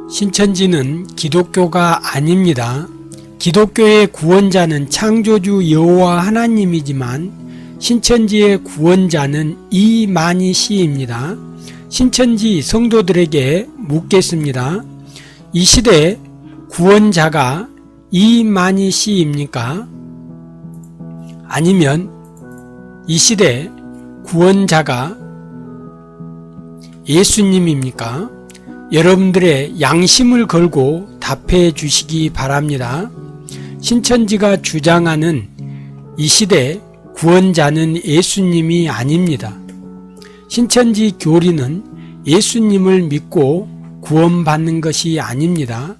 신천지는 기독교가 아닙니다. 기독교의 구원자는 창조주 여호와 하나님이지만 신천지의 구원자는 이만희 씨입니다. 신천지 성도들에게 묻겠습니다. 이 시대 구원자가 이만희 씨입니까? 아니면 이 시대 구원자가 예수님입니까? 여러분들의 양심을 걸고 답해 주시기 바랍니다. 신천지가 주장하는 이 시대 구원자는 예수님이 아닙니다. 신천지 교리는 예수님을 믿고 구원받는 것이 아닙니다.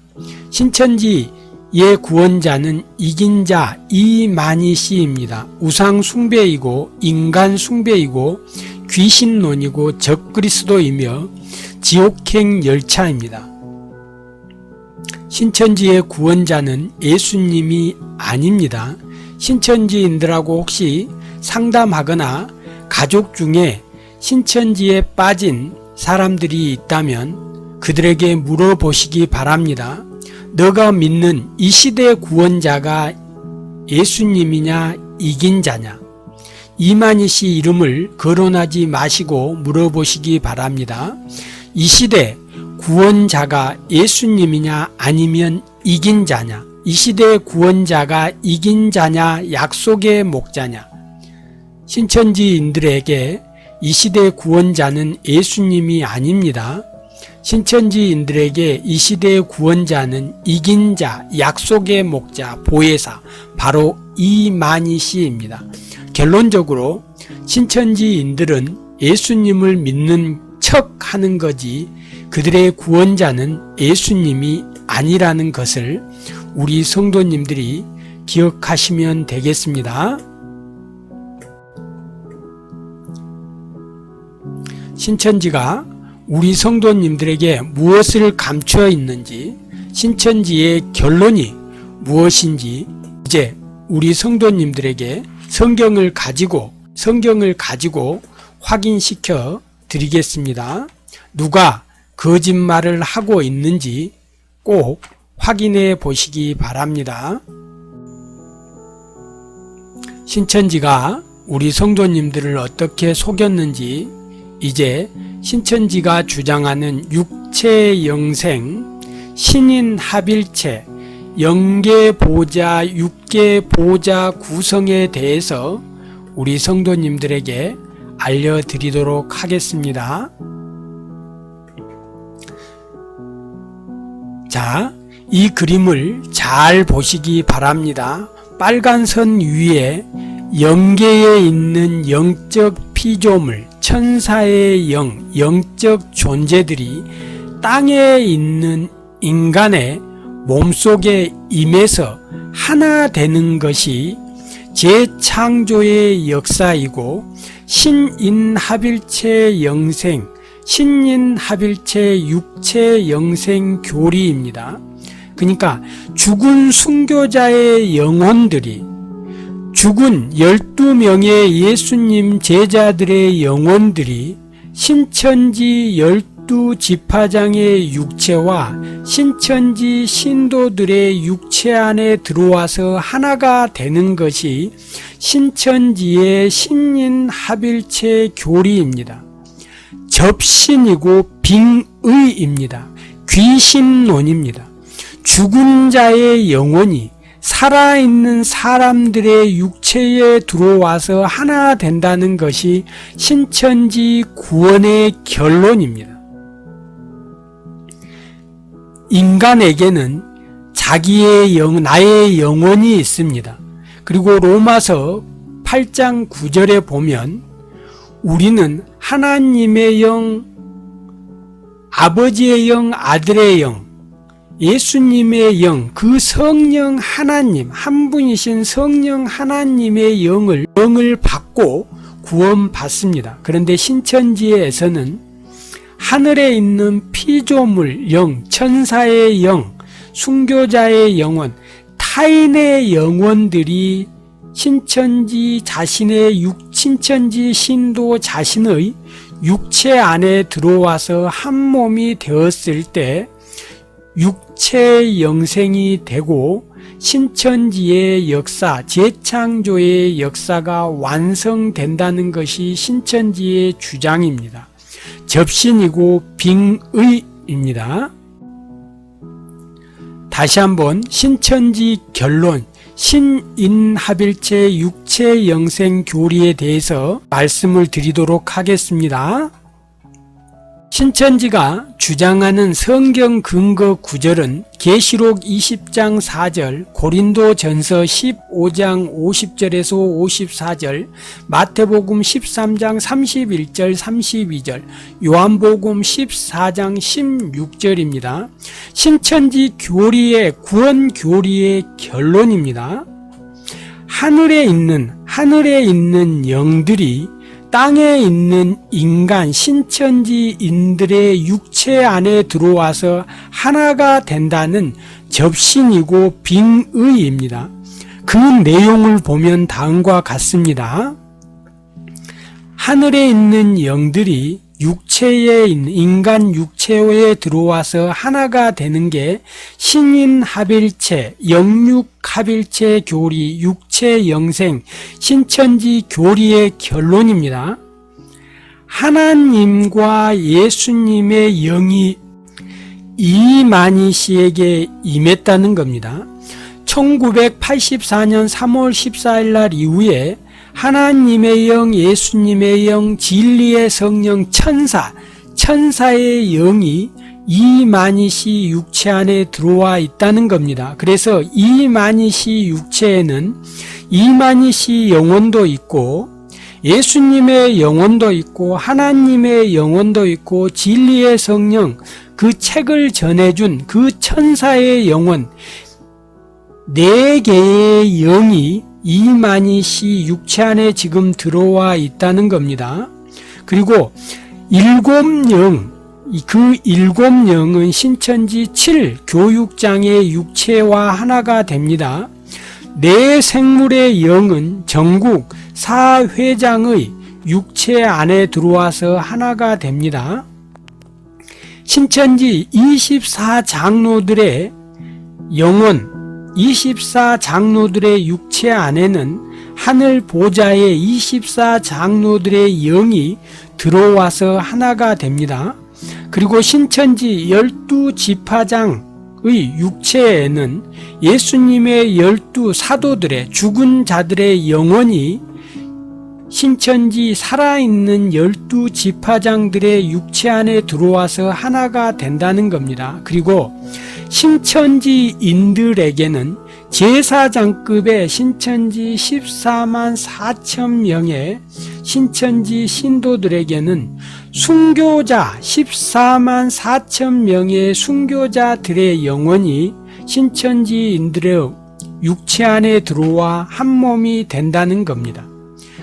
신천지의 구원자는 이긴 자 이만희 씨입니다. 우상 숭배이고 인간 숭배이고 귀신론이고 적그리스도이며 지옥행 열차입니다. 신천지의 구원자는 예수님이 아닙니다. 신천지인들하고 혹시 상담하거나 가족 중에 신천지에 빠진 사람들이 있다면 그들에게 물어보시기 바랍니다. 너가 믿는 이 시대 구원자가 예수님이냐 이긴 자냐? 이만희 씨 이름을 거론하지 마시고 물어보시기 바랍니다. 이 시대 구원자가 예수님이냐 아니면 이긴 자냐? 이 시대의 구원자가 이긴 자냐 약속의 목자냐? 신천지인들에게 이 시대의 구원자는 예수님이 아닙니다. 신천지인들에게 이 시대의 구원자는 이긴 자, 약속의 목자, 보혜사, 바로 이만희 씨입니다. 결론적으로 신천지인들은 예수님을 믿는 척 하는 거지 그들의 구원자는 예수님이 아니라는 것을 우리 성도님들이 기억하시면 되겠습니다. 신천지가 우리 성도님들에게 무엇을 감추어 있는지, 신천지의 결론이 무엇인지 이제 우리 성도님들에게 성경을 가지고 확인시켜 드리겠습니다. 누가 거짓말을 하고 있는지 꼭 확인해 보시기 바랍니다. 신천지가 우리 성도님들을 어떻게 속였는지 이제 신천지가 주장하는 육체영생, 신인합일체, 영계보좌, 육계보좌 구성에 대해서 우리 성도님들에게 알려드리도록 하겠습니다. 자, 이 그림을 잘 보시기 바랍니다. 빨간 선 위에 영계에 있는 영적 피조물, 천사의 영적 존재들이 땅에 있는 인간의 몸속에 임해서 하나 되는 것이 재창조의 역사이고 신인합일체 영생, 신인합일체 육체 영생 교리입니다. 그러니까 죽은 순교자의 영혼들이 죽은 12명의 예수님 제자들의 영혼들이 신천지 12지파장의 육체와 신천지 신도들의 육체 안에 들어와서 하나가 되는 것이 신천지의 신인합일체 교리입니다. 접신이고 빙의입니다. 귀신론입니다. 죽은 자의 영혼이 살아있는 사람들의 육체에 들어와서 하나 된다는 것이 신천지 구원의 결론입니다. 인간에게는 자기의 나의 영혼이 있습니다. 그리고 로마서 8장 9절에 보면 우리는 하나님의 영, 아버지의 영, 아들의 영, 예수님의 영, 그 성령 하나님, 한 분이신 성령 하나님의 영을 받고 구원받습니다. 그런데 신천지에서는 하늘에 있는 피조물 영, 천사의 영, 순교자의 영혼, 타인의 영혼들이 신천지 신도 자신의 육체 안에 들어와서 한 몸이 되었을 때 육체 영생이 되고 신천지의 역사, 재창조의 역사가 완성된다는 것이 신천지의 주장입니다. 접신이고 빙의입니다. 다시 한번 신천지 결론, 신인합일체 육체영생 교리에 대해서 말씀을 드리도록 하겠습니다. 신천지가 주장하는 성경 근거 구절은 계시록 20장 4절, 고린도전서 15장 50절에서 54절, 마태복음 13장 31절 32절, 요한복음 14장 16절입니다. 신천지 교리의 구원 교리의 결론입니다. 하늘에 있는 영들이 땅에 있는 인간 신천지인들의 육체 안에 들어와서 하나가 된다는 접신이고 빙의입니다. 그 내용을 보면 다음과 같습니다. 하늘에 있는 영들이 육체에 있는 인간 육체에 들어와서 하나가 되는 게 신인합일체, 영육합일체 교리, 육체영생, 신천지 교리의 결론입니다. 하나님과 예수님의 영이 이만희 씨에게 임했다는 겁니다. 1984년 3월 14일 날 이후에 하나님의 영, 예수님의 영, 진리의 성령, 천사의 영이 이만희 씨 육체 안에 들어와 있다는 겁니다. 그래서 이만희 씨 육체에는 이만희 씨 영혼도 있고 예수님의 영혼도 있고 하나님의 영혼도 있고 진리의 성령, 그 책을 전해준 그 천사의 영혼, 4개의 영이 이만희 씨 육체 안에 지금 들어와 있다는 겁니다. 그리고 7영, 그 7영은 신천지 7교육장의 육체와 하나가 됩니다. 4생물의 영은 전국 4회장의 육체 안에 들어와서 하나가 됩니다. 신천지 24장로들의 영혼, 24장로들의 육체 안에는 하늘 보좌의 24장로들의 영이 들어와서 하나가 됩니다. 그리고 신천지 12지파장의 육체에는 예수님의 12사도들의 죽은 자들의 영혼이 신천지 살아있는 12지파장들의 육체 안에 들어와서 하나가 된다는 겁니다. 그리고 신천지인들에게는 제사장급의 신천지 14만 4천 명의 신천지 신도들에게는 순교자 14만 4천 명의 순교자들의 영혼이 신천지인들의 육체 안에 들어와 한 몸이 된다는 겁니다.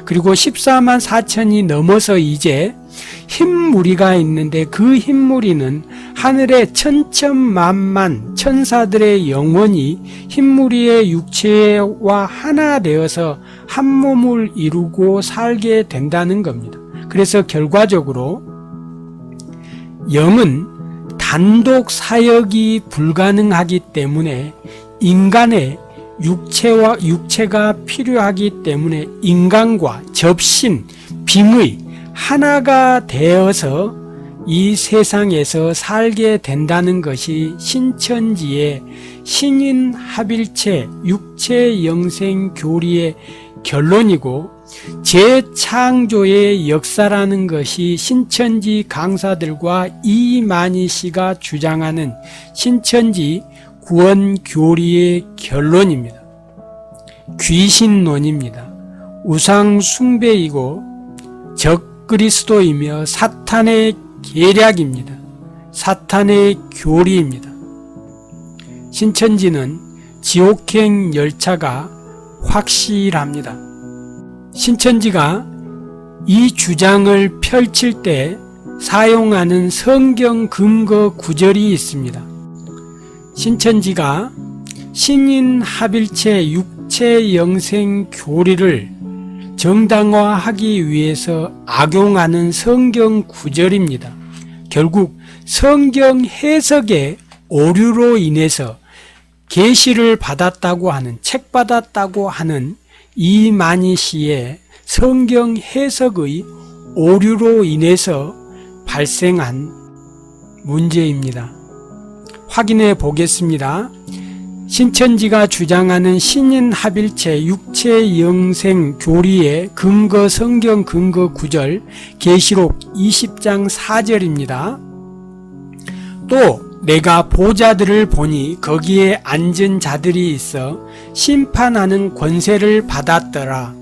그리고 14만 4천이 넘어서 이제 흰무리가 있는데 그 흰무리는 하늘의 천천만만 천사들의 영혼이 흰무리의 육체와 하나 되어서 한 몸을 이루고 살게 된다는 겁니다. 그래서 결과적으로 영은 단독 사역이 불가능하기 때문에 인간의 육체가 필요하기 때문에 인간과 접신, 빙의 하나가 되어서 이 세상에서 살게 된다는 것이 신천지의 신인합일체 육체영생 교리의 결론이고 재창조의 역사라는 것이 신천지 강사들과 이만희 씨가 주장하는 신천지 구원교리의 결론입니다. 귀신론입니다. 우상숭배이고 적그리스도이며 사탄의 계략입니다. 사탄의 교리입니다. 신천지는 지옥행 열차가 확실합니다. 신천지가 이 주장을 펼칠 때 사용하는 성경 근거 구절이 있습니다. 신천지가 신인합일체 육체영생 교리를 정당화하기 위해서 악용하는 성경 구절입니다. 결국 성경 해석에 오류로 인해서 계시를 받았다고 하는, 책 받았다고 하는 이만희 씨의 성경 해석의 오류로 인해서 발생한 문제입니다. 확인해 보겠습니다. 신천지가 주장하는 신인합일체 육체영생 교리의 근거 성경 근거 구절 계시록 20장 4절입니다. 또 내가 보좌들을 보니 거기에 앉은 자들이 있어 심판하는 권세를 받았더라.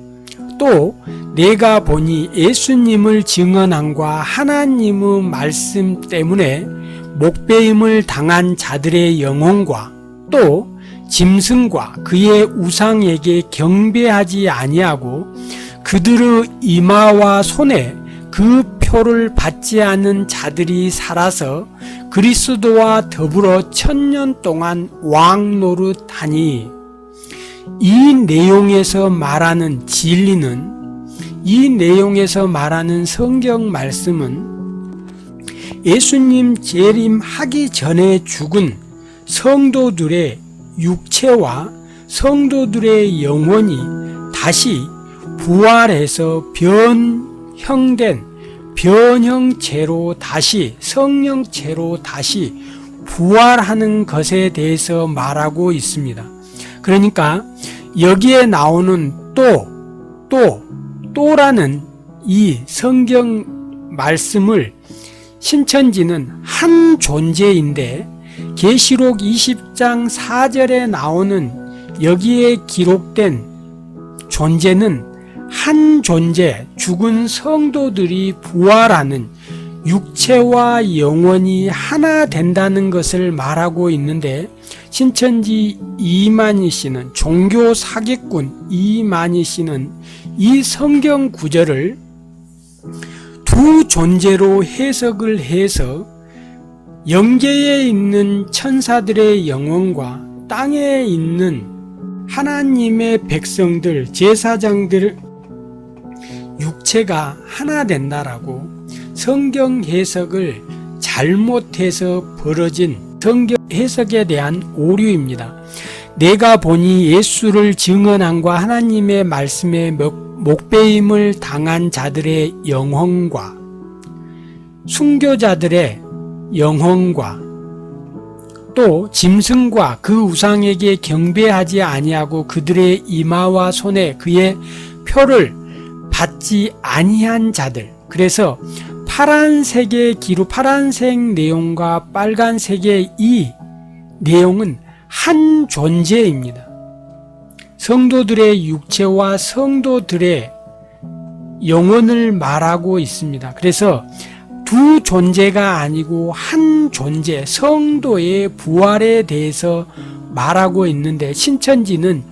또 내가 보니 예수님을 증언함과 하나님의 말씀 때문에 목배임을 당한 자들의 영혼과 또 짐승과 그의 우상에게 경배하지 아니하고 그들의 이마와 손에 그 표를 받지 않은 자들이 살아서 그리스도와 더불어 1000년 동안 왕 노릇하니, 이 내용에서 말하는 진리는, 이 내용에서 말하는 성경 말씀은 예수님 재림하기 전에 죽은 성도들의 육체와 성도들의 영혼이 다시 부활해서 변형체로 다시, 성령체로 다시 부활하는 것에 대해서 말하고 있습니다. 그러니까 여기에 나오는 또라는 이 성경 말씀을 신천지는 한 존재인데, 계시록 20장 4절에 나오는 여기에 기록된 존재는 한 존재, 죽은 성도들이 부활하는 육체와 영혼이 하나 된다는 것을 말하고 있는데, 신천지 이만희 씨는, 종교 사기꾼 이만희 씨는 이 성경 구절을 두 존재로 해석을 해서 영계에 있는 천사들의 영혼과 땅에 있는 하나님의 백성들, 제사장들 육체가 하나 된다라고 성경 해석을 잘못해서 벌어진 성경 해석에 대한 오류입니다. 내가 보니 예수를 증언함과 하나님의 말씀에 목배임을 당한 자들의 영혼과 순교자들의 영혼과 또 짐승과 그 우상에게 경배하지 아니하고 그들의 이마와 손에 그의 표를 받지 아니한 자들. 그래서 파란색의 기록, 파란색 내용과 빨간색의 이 내용은 한 존재입니다. 성도들의 육체와 성도들의 영혼을 말하고 있습니다. 그래서 두 존재가 아니고 한 존재, 성도의 부활에 대해서 말하고 있는데, 신천지는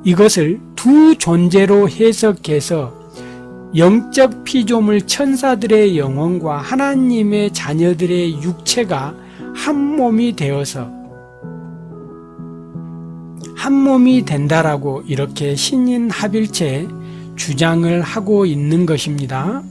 이것을 두 존재로 해석해서 영적 피조물 천사들의 영혼과 하나님의 자녀들의 육체가 한 몸이 되어서 한 몸이 된다라고 이렇게 신인합일체 주장을 하고 있는 것입니다.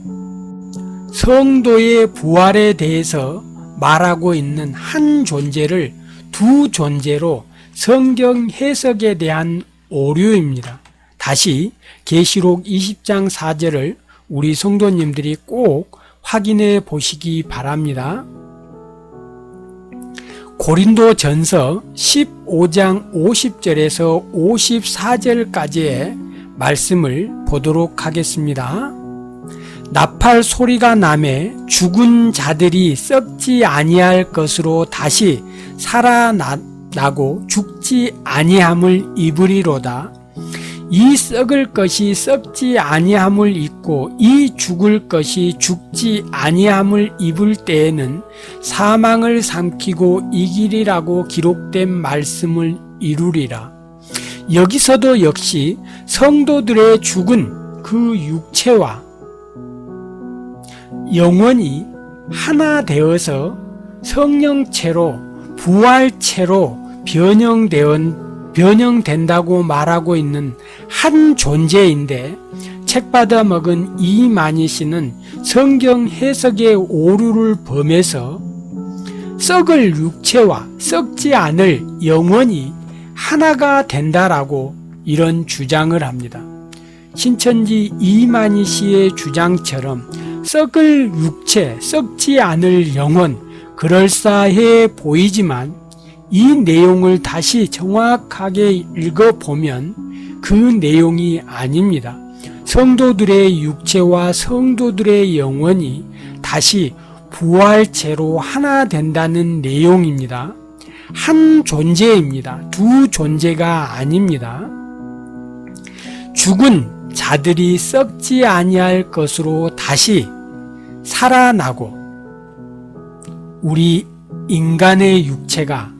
성도의 부활에 대해서 말하고 있는 한 존재를 두 존재로 성경 해석에 대한 오류입니다. 다시 계시록 20장 4절을 우리 성도님들이 꼭 확인해 보시기 바랍니다. 고린도전서 15장 50절에서 54절까지의 말씀을 보도록 하겠습니다. 나팔 소리가 나매 죽은 자들이 썩지 아니할 것으로 다시 살아나고 죽지 아니함을 입으리로다. 이 썩을 것이 썩지 아니함을 입고 이 죽을 것이 죽지 아니함을 입을 때에는 사망을 삼키고 이기리라고 기록된 말씀을 이루리라. 여기서도 역시 성도들의 죽은 그 육체와 영혼이 하나 되어서 성령체로 부활체로 변형된다고 말하고 있는 한 존재인데, 책 받아 먹은 이만희 씨는 성경 해석의 오류를 범해서 썩을 육체와 썩지 않을 영혼이 하나가 된다라고 이런 주장을 합니다. 신천지 이만희 씨의 주장처럼 썩을 육체, 썩지 않을 영혼, 그럴싸해 보이지만 이 내용을 다시 정확하게 읽어보면 그 내용이 아닙니다. 성도들의 육체와 성도들의 영혼이 다시 부활체로 하나 된다는 내용입니다. 한 존재입니다. 두 존재가 아닙니다. 죽은 자들이 썩지 아니할 것으로 다시 살아나고 우리 인간의 육체가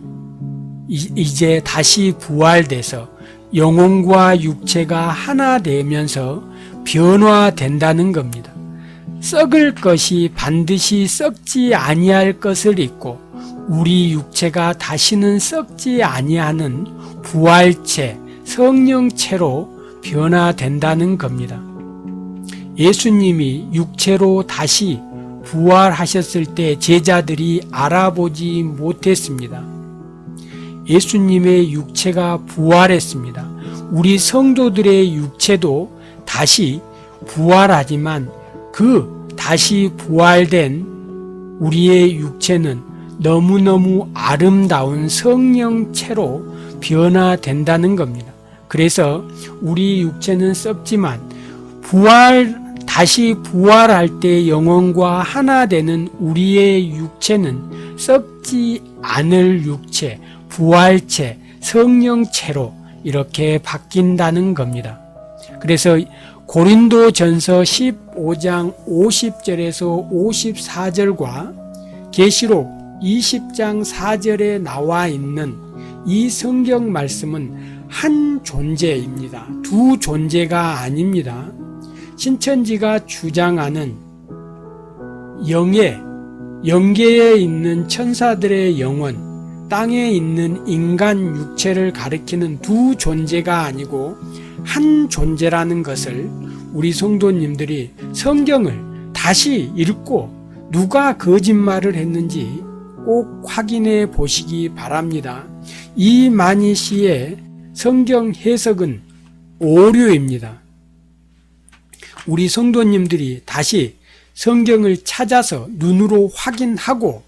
이제 다시 부활돼서 영혼과 육체가 하나 되면서 변화된다는 겁니다. 썩을 것이 반드시 썩지 아니할 것을 잊고 우리 육체가 다시는 썩지 아니하는 부활체, 성령체로 변화된다는 겁니다. 예수님이 육체로 다시 부활하셨을 때 제자들이 알아보지 못했습니다. 예수님의 육체가 부활했습니다. 우리 성도들의 육체도 다시 부활하지만 그 다시 부활된 우리의 육체는 너무너무 아름다운 성령체로 변화된다는 겁니다. 그래서 우리 육체는 썩지만 다시 부활할 때 영혼과 하나 되는 우리의 육체는 썩지 않을 육체, 부활체, 성령체로 이렇게 바뀐다는 겁니다. 그래서 고린도전서 15장 50절에서 54절과 계시록 20장 4절에 나와 있는 이 성경 말씀은 한 존재입니다. 두 존재가 아닙니다. 신천지가 주장하는 영계에 있는 천사들의 영혼, 땅에 있는 인간 육체를 가리키는 두 존재가 아니고 한 존재라는 것을 우리 성도님들이 성경을 다시 읽고 누가 거짓말을 했는지 꼭 확인해 보시기 바랍니다. 이만희 씨의 성경 해석은 오류입니다. 우리 성도님들이 다시 성경을 찾아서 눈으로 확인하고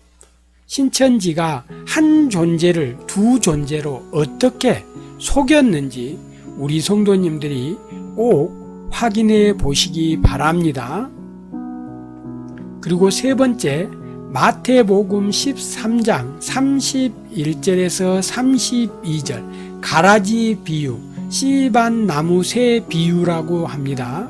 신천지가 한 존재를 두 존재로 어떻게 속였는지 우리 성도님들이 꼭 확인해 보시기 바랍니다. 그리고 세 번째, 마태복음 13장 31절에서 32절 가라지 비유, 씨반 나무 새 비유라고 합니다.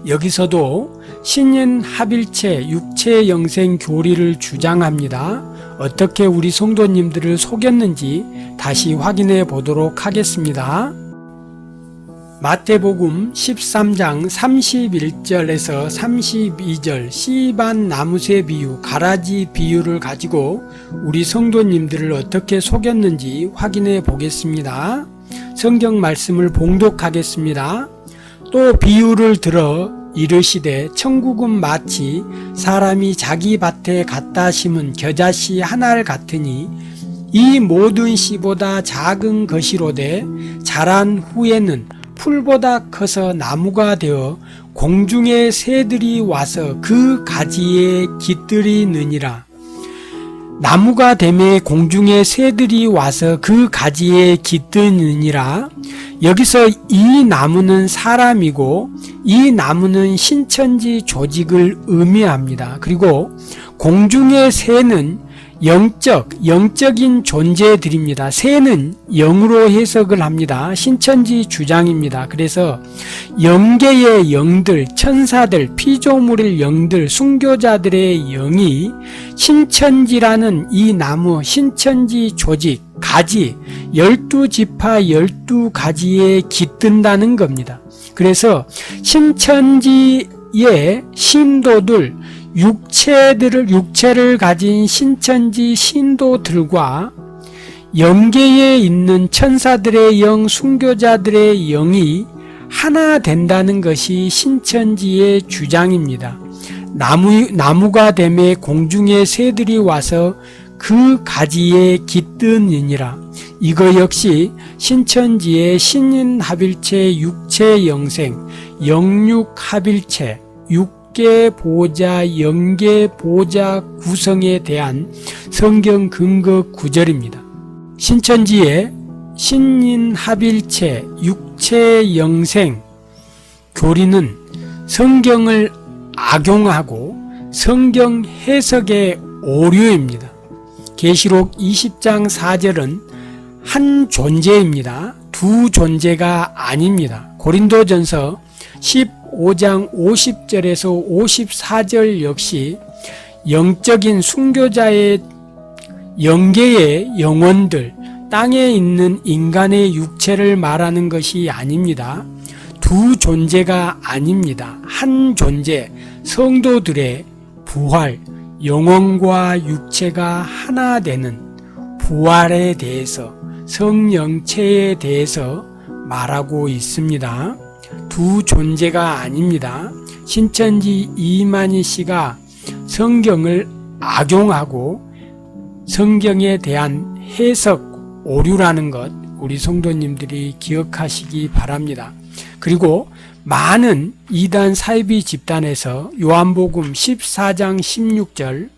여기서도 신인 합일체 육체 영생 교리를 주장합니다. 어떻게 우리 성도님들을 속였는지 다시 확인해 보도록 하겠습니다. 마태복음 13장 31절에서 32절 씨반 나무새 비유, 가라지 비유를 가지고 우리 성도님들을 어떻게 속였는지 확인해 보겠습니다. 성경 말씀을 봉독하겠습니다. 또 비유를 들어 이르시되 천국은 마치 사람이 자기 밭에 갖다 심은 겨자씨 하나를 같으니 이 모든 씨보다 작은 것이로되 자란 후에는 풀보다 커서 나무가 되어 공중의 새들이 와서 그 가지에 깃들이느니라. 나무가 되매 공중의 새들이 와서 그 가지에 깃드느니라. 여기서 이 나무는 사람이고 이 나무는 신천지 조직을 의미합니다. 그리고 공중의 새는 영적인 존재들입니다. 새는 영으로 해석을 합니다. 신천지 주장입니다. 그래서 영계의 영들, 천사들, 피조물의 영들, 순교자들의 영이 신천지라는 이 나무, 신천지 조직, 가지, 12지파 12가지에 깃든다는 겁니다. 그래서 신천지의 신도들, 육체를 가진 신천지 신도들과 영계에 있는 천사들의 영, 순교자들의 영이 하나 된다는 것이 신천지의 주장입니다. 나무가 되매 공중의 새들이 와서 그 가지에 깃드니라. 이거 역시 신천지의 신인합일체 육체영생 영육합일체 육계보자 영계보자 구성에 대한 성경 근거 구절입니다. 신천지의 신인합일체 육체영생 교리는 성경을 악용하고 성경 해석의 오류입니다. 계시록 20장 4절은 한 존재입니다. 두 존재가 아닙니다. 고린도전서 15장 50절에서 54절 역시 영적인 순교자의 영계의 영혼들, 땅에 있는 인간의 육체를 말하는 것이 아닙니다. 두 존재가 아닙니다. 한 존재, 성도들의 부활, 영혼과 육체가 하나 되는 부활에 대해서, 성령체에 대해서 말하고 있습니다. 두 존재가 아닙니다. 신천지 이만희 씨가 성경을 악용하고 성경에 대한 해석 오류라는 것 우리 성도님들이 기억하시기 바랍니다. 그리고 많은 이단 사이비 집단에서 요한복음 14장 16절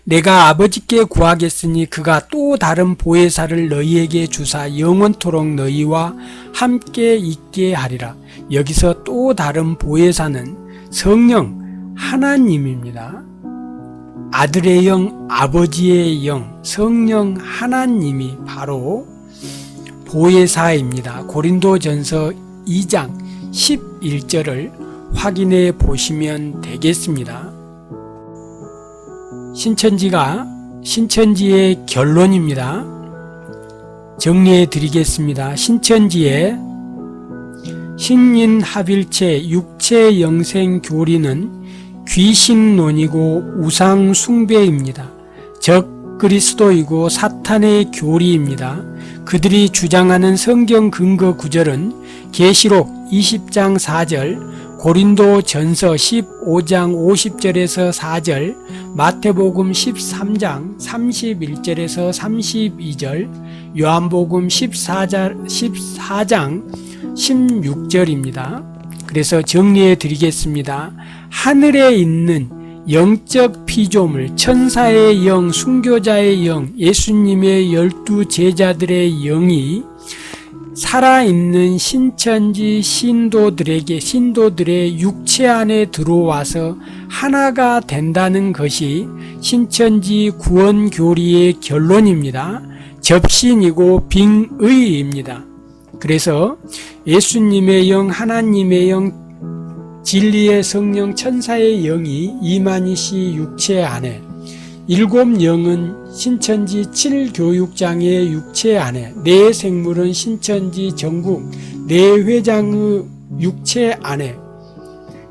내가 아버지께 구하겠으니 그가 또 다른 보혜사를 너희에게 주사 영원토록 너희와 함께 있게 하리라. 여기서 또 다른 보혜사는 성령 하나님입니다. 아들의 영, 아버지의 영, 성령 하나님이 바로 보혜사입니다. 고린도전서 2장 11절을 확인해 보시면 되겠습니다. 신천지의 결론입니다. 정리해 드리겠습니다. 신천지의 신인합일체 육체영생 교리는 귀신론이고 우상숭배입니다. 적 그리스도이고 사탄의 교리입니다. 그들이 주장하는 성경 근거 구절은 계시록 20장 4절, 고린도전서 15장 50절에서 4절, 마태복음 13장 31절에서 32절, 요한복음 14장 16절입니다. 그래서 정리해 드리겠습니다. 하늘에 있는 영적 피조물, 천사의 영, 순교자의 영, 예수님의 12 제자들의 영이 살아있는 신천지 신도들의 육체 안에 들어와서 하나가 된다는 것이 신천지 구원교리의 결론입니다. 접신이고 빙의입니다. 그래서 예수님의 영, 하나님의 영, 진리의 성령, 천사의 영이 이만희 씨 육체 안에, 일곱 영은 신천지 7교육장의 육체 안에, 네 생물은 신천지 전국 네 회장의 육체 안에,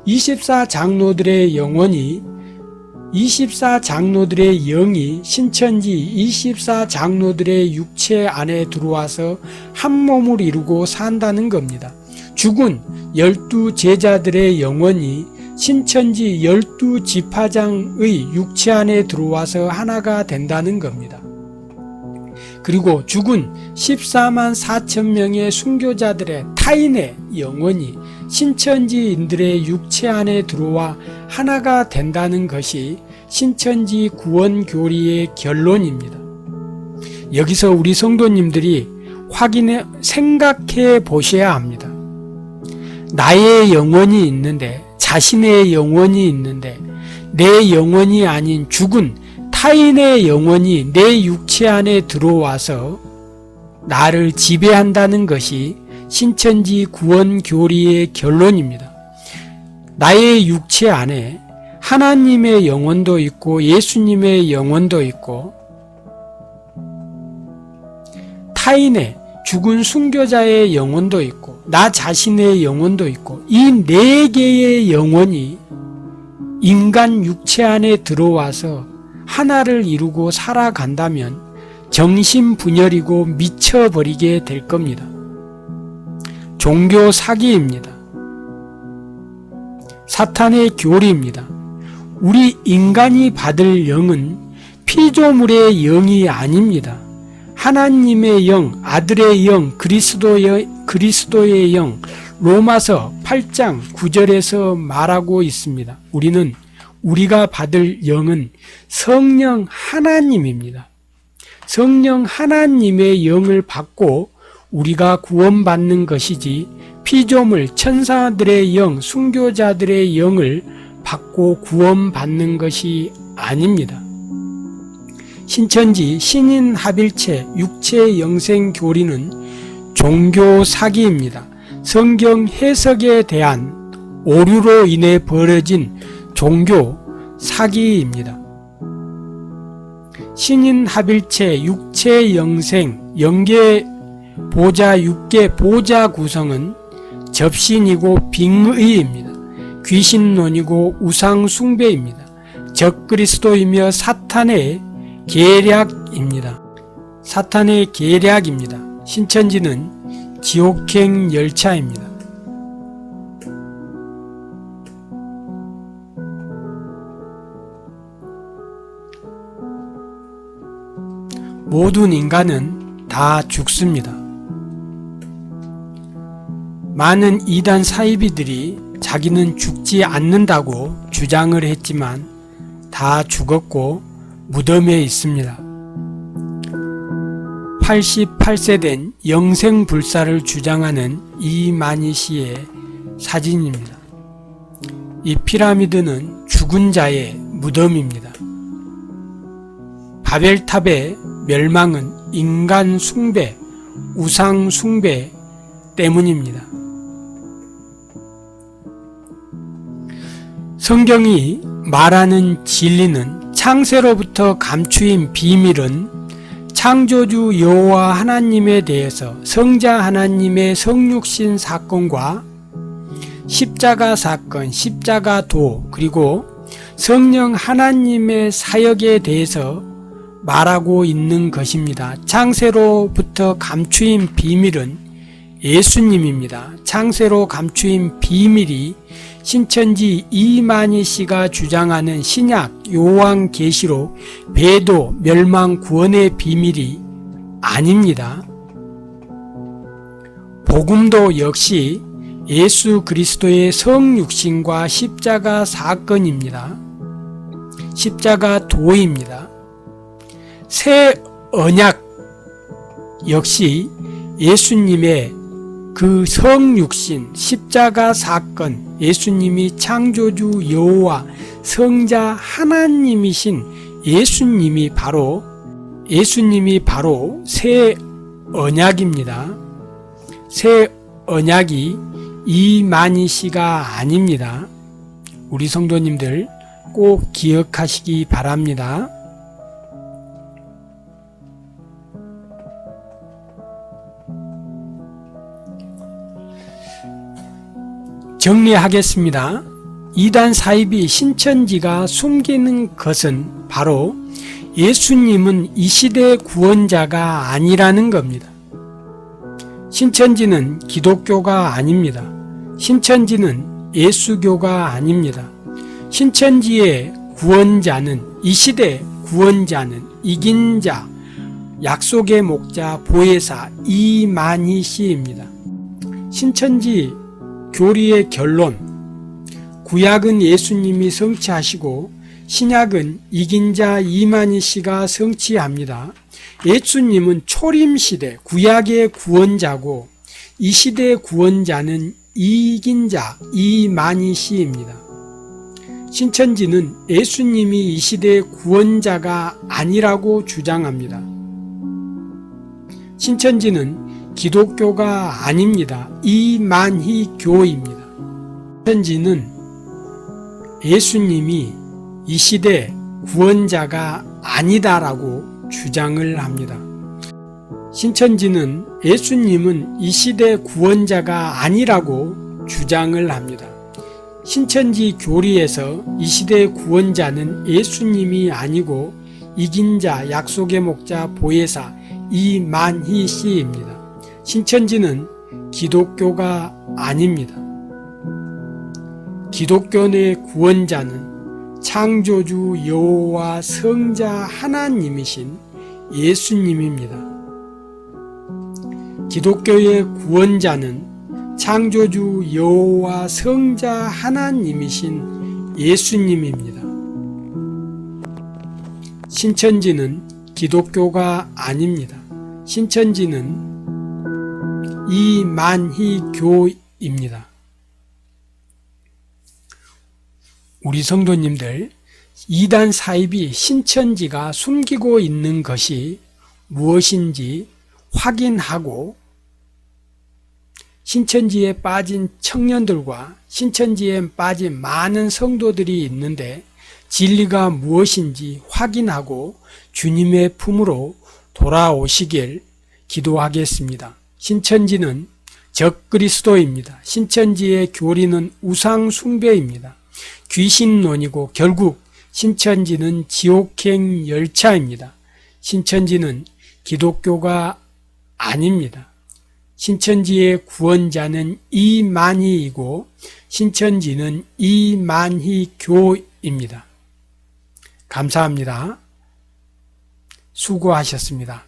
24장로들의 영혼이 24장로들의 영이 신천지 24장로들의 육체 안에 들어와서 한 몸을 이루고 산다는 겁니다. 죽은 12 제자들의 영혼이 신천지 12 지파장의 육체 안에 들어와서 하나가 된다는 겁니다. 그리고 죽은 14만 4천 명의 순교자들의 타인의 영혼이 신천지인들의 육체 안에 들어와 하나가 된다는 것이 신천지 구원교리의 결론입니다. 여기서 우리 성도님들이 생각해 보셔야 합니다. 나의 영혼이 있는데, 자신의 영혼이 있는데, 내 영혼이 아닌 죽은 타인의 영혼이 내 육체 안에 들어와서 나를 지배한다는 것이 신천지 구원교리의 결론입니다. 나의 육체 안에 하나님의 영혼도 있고 예수님의 영혼도 있고 타인의 죽은 순교자의 영혼도 있고 나 자신의 영혼도 있고 이 네 개의 영혼이 인간 육체 안에 들어와서 하나를 이루고 살아간다면 정신분열이고 미쳐버리게 될 겁니다. 종교 사기입니다. 사탄의 교리입니다. 우리 인간이 받을 영은 피조물의 영이 아닙니다. 하나님의 영, 아들의 영, 그리스도의 영, 로마서 8장 9절에서 말하고 있습니다. 우리가 받을 영은 성령 하나님입니다. 성령 하나님의 영을 받고 우리가 구원받는 것이지 피조물, 천사들의 영, 순교자들의 영을 받고 구원받는 것이 아닙니다. 신천지 신인합일체 육체 영생 교리는 종교 사기입니다. 성경 해석에 대한 오류로 인해 벌어진 종교 사기입니다. 신인합일체 육체 영생 영계 보좌 육계 보좌 구성은 접신이고 빙의입니다. 귀신론이고 우상 숭배입니다. 적그리스도이며 사탄의 계략입니다. 신천지는 지옥행 열차입니다. 모든 인간은 다 죽습니다. 많은 이단 사이비들이 자기는 죽지 않는다고 주장을 했지만 다 죽었고 무덤에 있습니다. 88세 된 영생불사를 주장하는 이만희 씨의 사진입니다. 이 피라미드는 죽은 자의 무덤입니다. 바벨탑의 멸망은 인간 숭배, 우상 숭배 때문입니다. 성경이 말하는 진리는 창세로부터 감추인 비밀은 창조주 여호와 하나님에 대해서 성자 하나님의 성육신 사건과 십자가 사건, 십자가도 그리고 성령 하나님의 사역에 대해서 말하고 있는 것입니다. 창세로부터 감추인 비밀은 예수님입니다. 창세로 감추인 비밀이 신천지 이만희 씨가 주장하는 신약 요한계시록 배도 멸망 구원의 비밀이 아닙니다. 복음도 역시 예수 그리스도의 성육신과 십자가 사건입니다. 십자가 도입니다. 새 언약 역시 예수님의 그 성육신, 십자가 사건, 예수님이 창조주 여호와 성자 하나님이신 예수님이 바로 새 언약입니다. 새 언약이 이만희 씨가 아닙니다. 우리 성도님들 꼭 기억하시기 바랍니다. 정리하겠습니다. 이단 사이비 신천지가 숨기는 것은 바로 예수님은 이 시대의 구원자가 아니라는 겁니다. 신천지는 기독교가 아닙니다. 신천지는 예수교가 아닙니다. 신천지의 구원자는 이 시대의 구원자는 이긴 자, 약속의 목자, 보혜사 이만희 씨입니다. 신천지 교리의 결론, 구약은 예수님이 성취하시고 신약은 이긴 자 이만희 씨가 성취합니다. 예수님은 초림시대 구약의 구원자고 이 시대의 구원자는 이긴 자 이만희 씨입니다. 신천지는 예수님이 이 시대의 구원자가 아니라고 주장합니다. 신천지는 기독교가 아닙니다. 이만희 교입니다. 신천지는 예수님이 이 시대 구원자가 아니다라고 주장을 합니다. 신천지는 예수님은 이 시대 구원자가 아니라고 주장을 합니다. 신천지 교리에서 이 시대의 구원자는 예수님이 아니고 이긴 자, 약속의 목자, 보혜사 이만희 씨입니다. 신천지는 기독교가 아닙니다. 기독교 내 구원자는 창조주 여호와 성자 하나님이신 예수님입니다. 기독교의 구원자는 창조주 여호와 성자 하나님이신 예수님입니다. 신천지는 기독교가 아닙니다. 신천지는 이만희교입니다. 우리 성도님들, 이단 사입이 신천지가 숨기고 있는 것이 무엇인지 확인하고 신천지에 빠진 청년들과 신천지에 빠진 많은 성도들이 있는데 진리가 무엇인지 확인하고 주님의 품으로 돌아오시길 기도하겠습니다. 신천지는 적그리스도입니다. 신천지의 교리는 우상 숭배입니다. 귀신론이고 결국 신천지는 지옥행 열차입니다. 신천지는 기독교가 아닙니다. 신천지의 구원자는 이만희이고 신천지는 이만희교입니다. 감사합니다. 수고하셨습니다.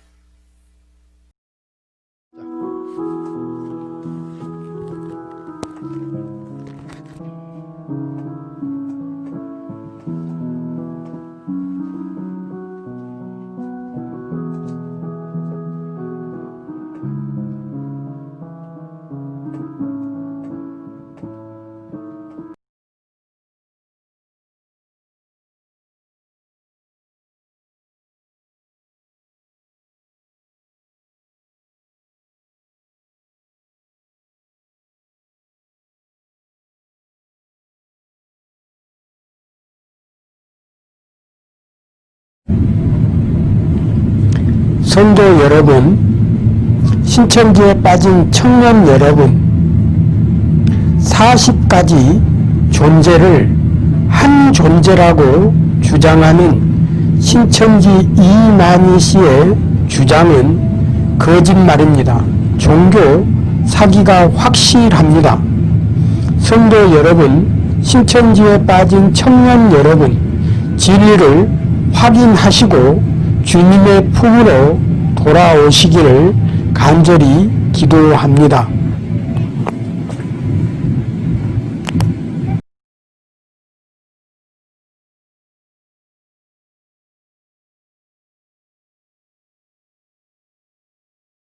성도 여러분, 신천지에 빠진 청년 여러분, 40가지 존재를 한 존재라고 주장하는 신천지 이만희 씨의 주장은 거짓말입니다. 종교 사기가 확실합니다. 성도 여러분, 신천지에 빠진 청년 여러분, 진리를 확인하시고 주님의 품으로 돌아오시기를 간절히 기도합니다.